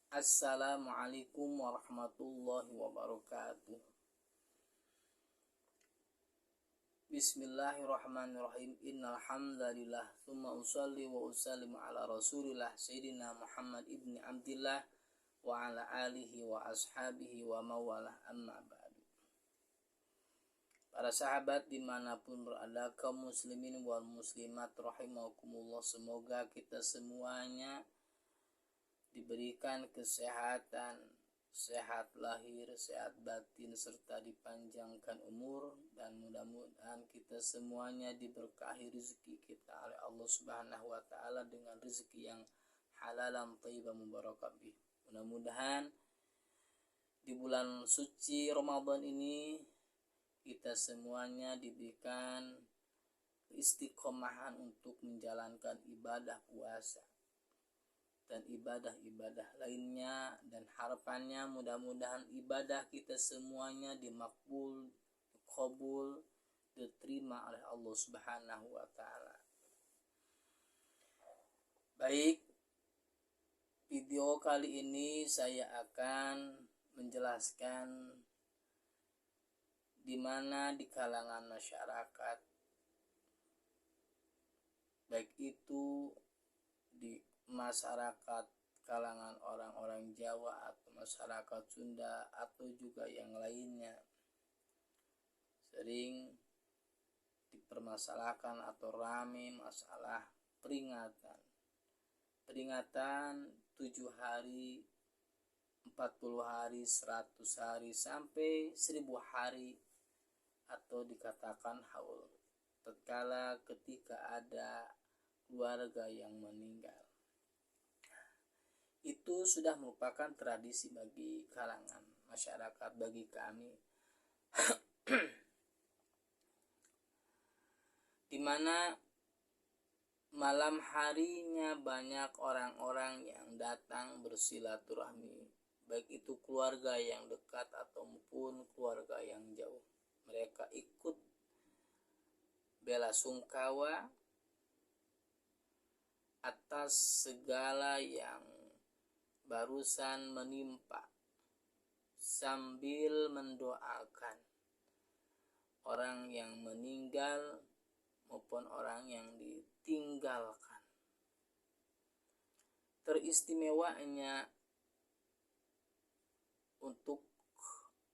Assalamualaikum warahmatullahi wabarakatuh. Bismillahirrahmanirrahim. Innal hamdalillah tsumma usalli wa usallimu ala Rasulillah Sayyidina Muhammad ibni Abdillah wa ala alihi wa ashabihi wa mawalah, amma ba'du. Para sahabat dimanapun berada, kaum muslimin wal muslimat rahimakumullah, semoga kita semuanya diberikan kesehatan, sehat lahir, sehat batin, serta dipanjangkan umur, dan mudah-mudahan kita semuanya diberkahi rezeki kita oleh Allah Subhanahu wa taala dengan rezeki yang halalan thayyiban mubarakan bih. Mudah-mudahan di bulan suci Ramadan ini kita semuanya diberikan istiqomahan untuk menjalankan ibadah puasa dan ibadah-ibadah lainnya, dan harapannya mudah-mudahan ibadah kita semuanya dimakbul, dikabul, diterima oleh Allah Subhanahu wa taala. Baik, video kali ini saya akan menjelaskan di mana di kalangan masyarakat, baik itu di masyarakat kalangan orang-orang Jawa atau masyarakat Sunda atau juga yang lainnya, sering dipermasalahkan atau rame masalah peringatan 7 hari, 40 hari, 100 hari, sampai 1000 hari, atau dikatakan haul, tatkala ketika ada keluarga yang meninggal. Itu sudah merupakan tradisi bagi kalangan masyarakat, bagi kami, di mana malam harinya banyak orang-orang yang datang bersilaturahmi, baik itu keluarga yang dekat ataupun keluarga yang jauh. Mereka ikut bela sungkawa atas segala yang barusan menimpa, sambil mendoakan orang yang meninggal maupun orang yang ditinggalkan. Teristimewanya untuk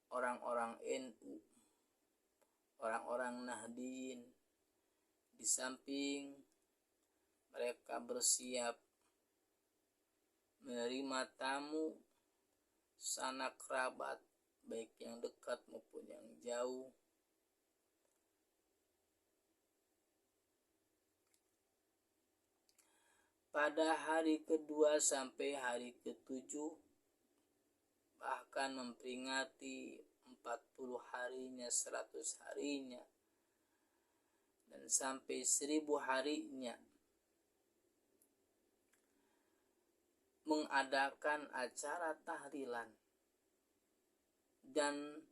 orang-orang NU, orang-orang Nahdien, di samping mereka bersiap menerima tamu sanak kerabat, baik yang dekat maupun yang jauh, pada hari kedua sampai hari ketujuh, bahkan memperingati 40 harinya, 100 harinya, dan sampai 1000 harinya, mengadakan acara tahlilan dan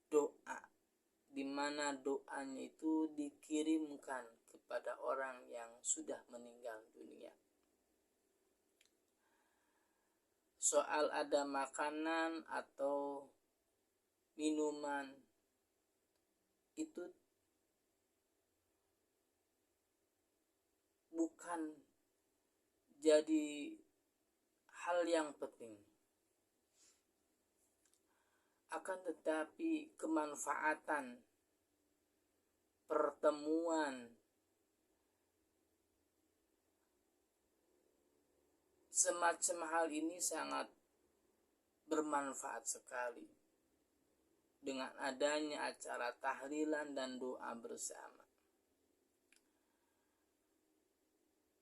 doa, di mana doanya itu dikirimkan kepada orang yang sudah meninggal dunia. Soal ada makanan atau minuman, itu bukan jadi hal yang penting, akan tetapi kemanfaatan pertemuan semacam hal ini sangat bermanfaat sekali dengan adanya acara tahlilan dan doa bersama.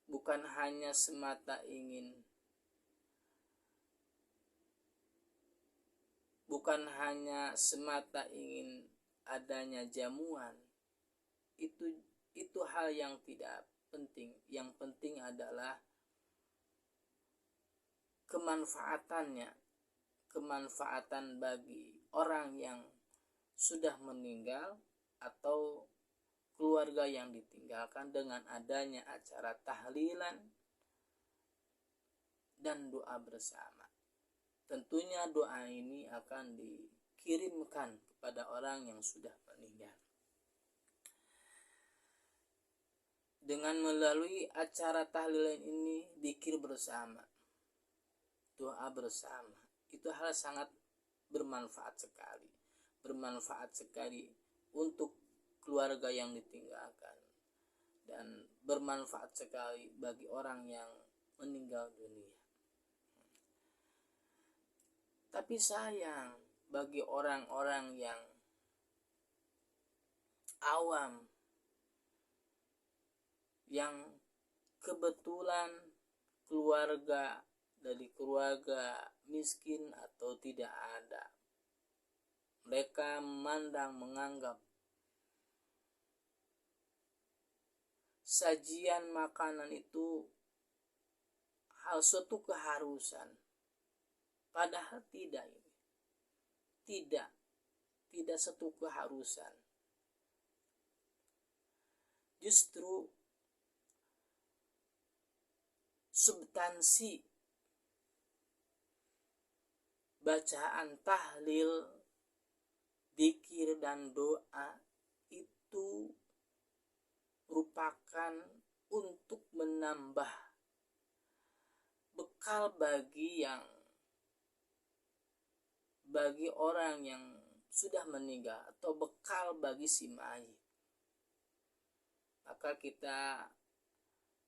Bukan hanya semata ingin adanya jamuan, itu hal yang tidak penting. Yang penting adalah kemanfaatan bagi orang yang sudah meninggal atau keluarga yang ditinggalkan dengan adanya acara tahlilan dan doa bersama. tentunya doa ini akan dikirimkan kepada orang yang sudah meninggal. Dengan melalui acara tahlilan ini, zikir bersama, doa bersama, itu hal sangat bermanfaat sekali untuk keluarga yang ditinggalkan, dan bermanfaat sekali bagi orang yang meninggal dunia. Tapi sayang bagi orang-orang yang awam, yang kebetulan dari keluarga miskin atau tidak ada, mereka menganggap sajian makanan itu hal suatu keharusan. Padahal tidak satu keharusan. Justru substansi bacaan tahlil, zikir dan doa itu merupakan untuk menambah bekal bagi orang yang sudah meninggal, atau bekal bagi si mayit. Maka kita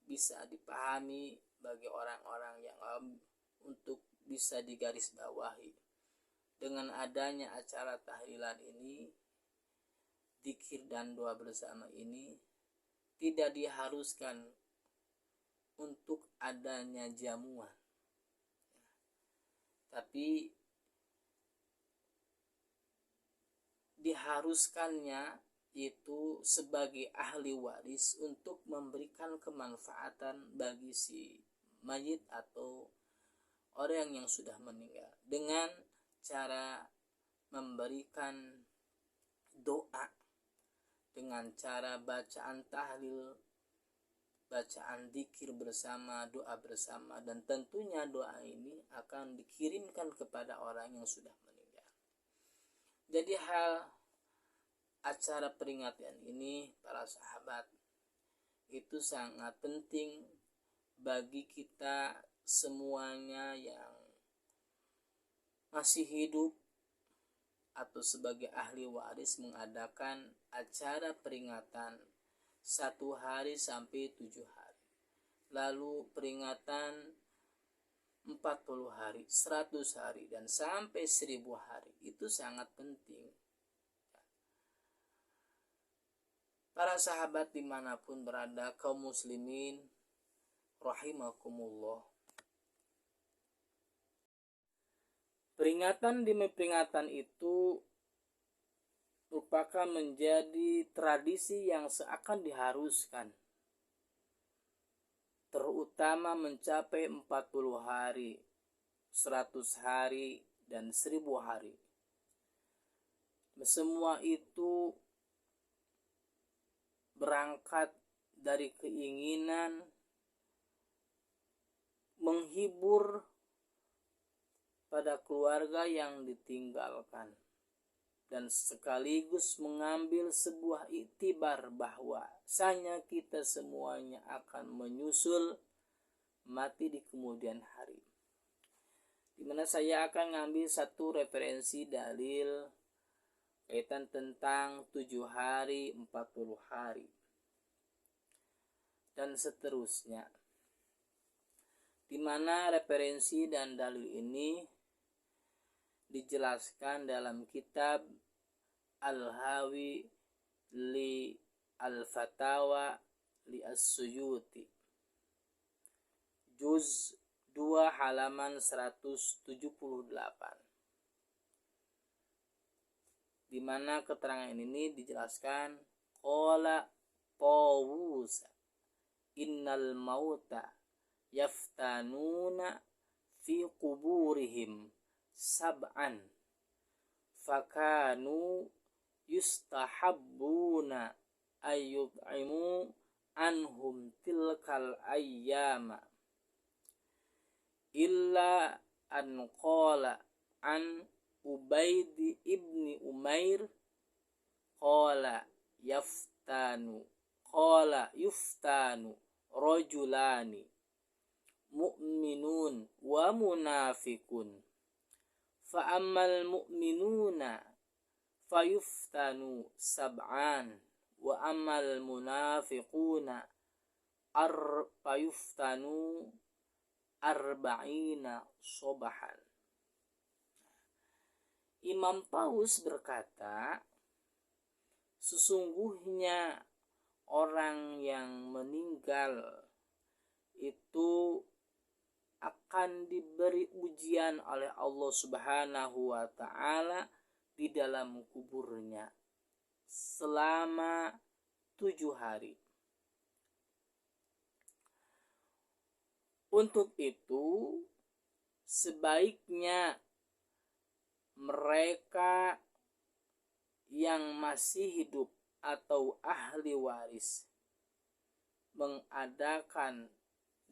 bisa dipahami bagi orang-orang yang untuk bisa digarisbawahi, dengan adanya acara tahlilan ini, zikir dan doa bersama ini, tidak diharuskan untuk adanya jamuan, tapi diharuskannya itu sebagai ahli waris untuk memberikan kemanfaatan bagi si mayit atau orang yang sudah meninggal, dengan cara memberikan doa, dengan cara bacaan tahlil, bacaan zikir bersama, doa bersama, dan tentunya doa ini akan dikirimkan kepada orang yang sudah meninggal. Jadi acara peringatan ini, para sahabat, itu sangat penting bagi kita semuanya yang masih hidup atau sebagai ahli waris mengadakan acara peringatan 1 hari sampai 7 hari. Lalu peringatan 40 hari, 100 hari, dan sampai 1000 hari. Itu sangat penting. Para sahabat dimanapun berada, kaum muslimin rahimakumullah, peringatan demi peringatan itu merupakan menjadi tradisi yang seakan diharuskan, terutama mencapai 40 hari, 100 hari, dan 1000 hari. Semua itu berangkat dari keinginan menghibur pada keluarga yang ditinggalkan, dan sekaligus mengambil sebuah iktibar bahwa bahwasanya kita semuanya akan menyusul mati di kemudian hari. Di mana saya akan ngambil satu referensi dalil kaitan tentang 7 hari, 40 hari, dan seterusnya. Di mana referensi dan dalil ini dijelaskan dalam kitab Al-Hawi li Al-Fatawa li As-Suyuti, juz 2 halaman 178, di mana keterangan ini dijelaskan, qala Tawus innal mauta yaftanuna fi quburihim sab'an fakanu yustahabbuna ayyud'imu anhum tilkal ayyama illa an qala an Ubaid ibni Umair qala yuftanu rajulani mu'minun wa munafiqun fa ammal mu'minuna fayuftanu sab'an wa ammal munafiquna fayuftanu arba'ina sobahan. Imam Taus berkata, sesungguhnya orang yang meninggal itu akan diberi ujian oleh Allah Subhanahu wa ta'ala di dalam kuburnya selama 7 hari. Untuk itu, sebaiknya mereka yang masih hidup atau ahli waris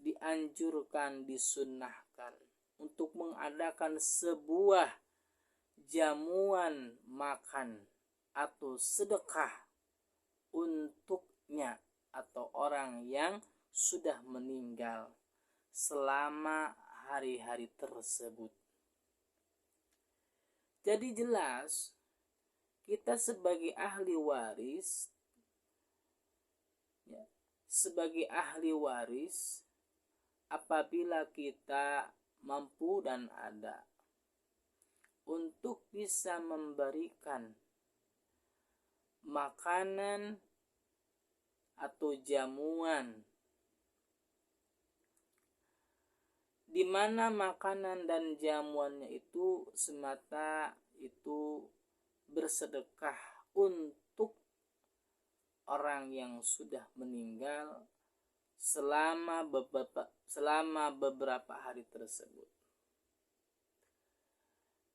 dianjurkan, disunnahkan untuk mengadakan sebuah jamuan makan atau sedekah untuknya atau orang yang sudah meninggal selama hari-hari tersebut. Jadi jelas kita sebagai ahli waris, apabila kita mampu dan ada untuk bisa memberikan makanan atau jamuan, di mana makanan dan jamuannya itu semata itu bersedekah untuk orang yang sudah meninggal selama beberapa hari tersebut.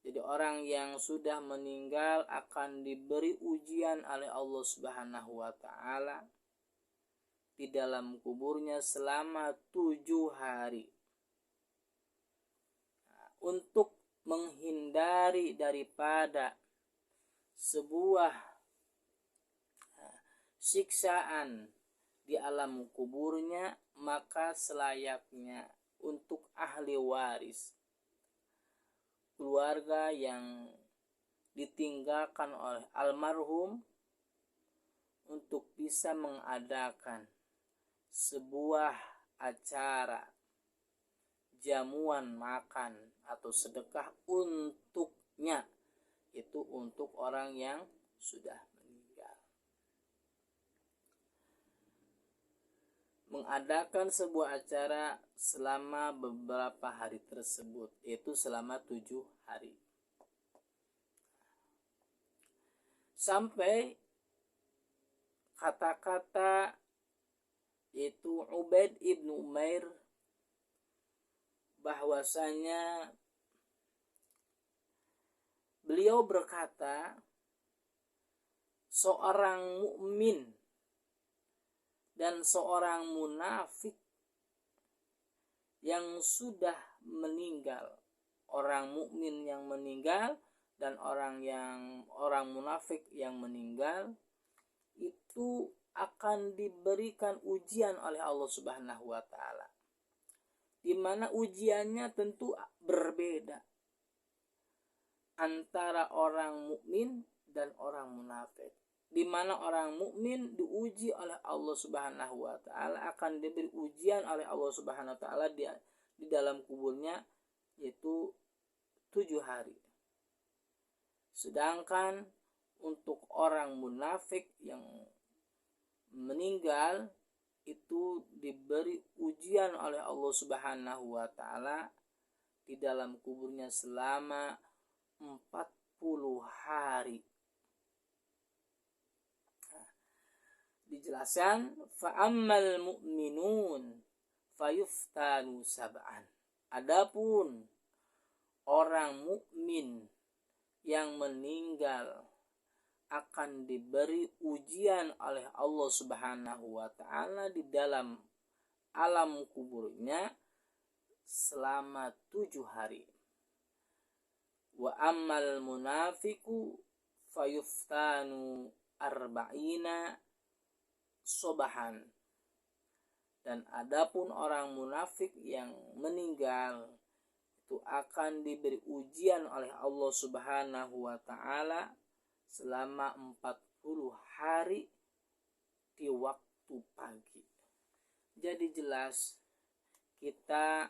Jadi orang yang sudah meninggal akan diberi ujian oleh Allah Subhanahu wa ta'ala di dalam kuburnya selama 7 hari. Untuk menghindari daripada sebuah siksaan di alam kuburnya, maka selayaknya untuk ahli waris, keluarga yang ditinggalkan oleh almarhum, untuk bisa mengadakan sebuah acara jamuan makan atau sedekah untuknya, itu untuk orang yang sudah meninggal. Mengadakan sebuah acara selama beberapa hari tersebut, itu selama 7 hari. Sampai kata-kata itu Ubaid ibnu Umair bahwasanya beliau berkata, seorang mukmin dan seorang munafik yang sudah meninggal, orang mukmin yang meninggal dan orang munafik yang meninggal itu akan diberikan ujian oleh Allah Subhanahu wa ta'ala, di mana ujiannya tentu berbeda antara orang mukmin dan orang munafik. Di mana orang mukmin diuji oleh Allah Subhanahu wa ta'ala, akan diberi ujian oleh Allah Subhanahu wa ta'ala di dalam kuburnya, yaitu 7 hari. Sedangkan untuk orang munafik yang meninggal itu diberi ujian oleh Allah Subhanahu wa ta'ala di dalam kuburnya selama 40 hari. Dijelaskan, fa'ammal mu'minun fayuftanu sab'an. Adapun orang mukmin yang meninggal akan diberi ujian oleh Allah Subhanahu wa ta'ala di dalam alam kuburnya selama 7 hari. Wa ammal munafiqu fayuftanu arba'ina sobahan. Dan adapun orang munafik yang meninggal itu akan diberi ujian oleh Allah Subhanahu wa taala selama 40 hari di waktu pagi. Jadi jelas kita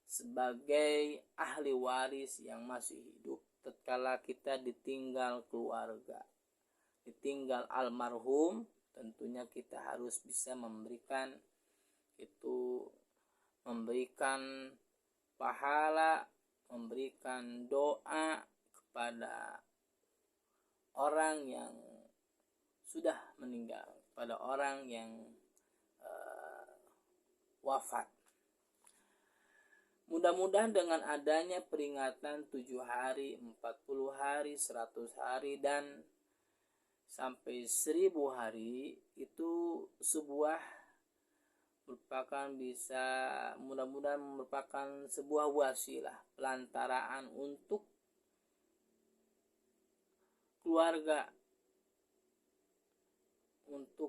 sebagai ahli waris yang masih hidup, tatkala kita ditinggal keluarga, ditinggal almarhum, tentunya kita harus bisa memberikan pahala, memberikan doa kepada orang yang sudah meninggal, kepada orang yang wafat. Mudah-mudahan dengan adanya peringatan 7 hari, 40 hari, 100 hari, dan sampai 1000 hari itu mudah-mudahan merupakan sebuah wasilah pelantaraan untuk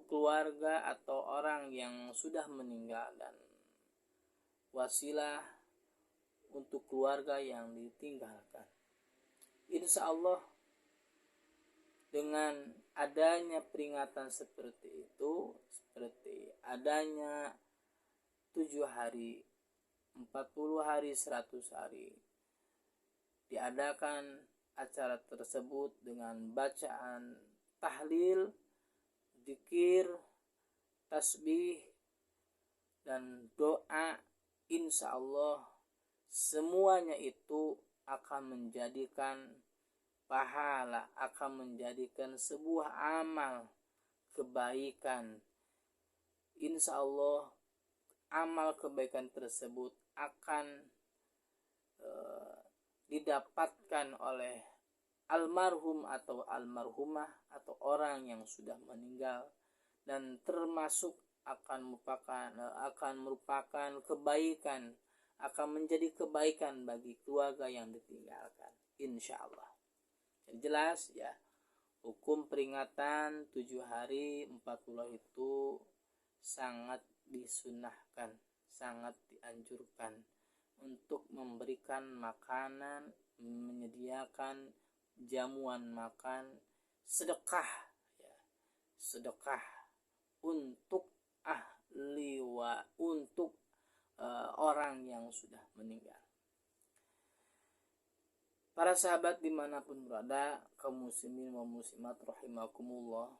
keluarga atau orang yang sudah meninggal, dan wasilah untuk keluarga yang ditinggalkan. Insya Allah dengan adanya peringatan seperti itu, seperti adanya 7 hari, 40 hari, 100 hari, diadakan acara tersebut dengan bacaan tahlil, zikir, tasbih, dan doa, insya Allah semuanya itu akan menjadikan pahala, akan menjadikan sebuah amal kebaikan. Insya Allah amal kebaikan tersebut akan didapatkan oleh almarhum atau almarhumah atau orang yang sudah meninggal, dan termasuk akan merupakan kebaikan, akan menjadi kebaikan bagi keluarga yang ditinggalkan, insya Allah. Yang jelas ya, hukum peringatan 7 hari 40 itu sangat disunahkan, sangat dianjurkan untuk memberikan makanan, menyediakan jamuan makan, sedekah ya, sedekah untuk untuk orang yang sudah meninggal. Para sahabat dimanapun berada, kaum muslimin wa muslimat rahimakumullah,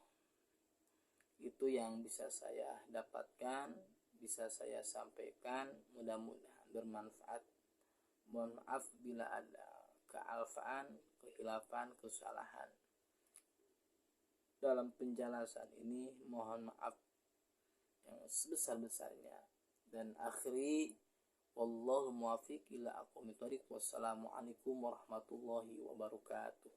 itu yang bisa saya dapatkan, bisa saya sampaikan, mudah-mudahan bermanfaat. Mohon maaf bila ada kealfaan, kehilafan, kesalahan dalam penjelasan ini, mohon maaf yang sebesar-besarnya. Dan akhiri, wallahu muwaffiq ila aqwamit thoriq. Wassalamualaikum warahmatullahi wabarakatuh.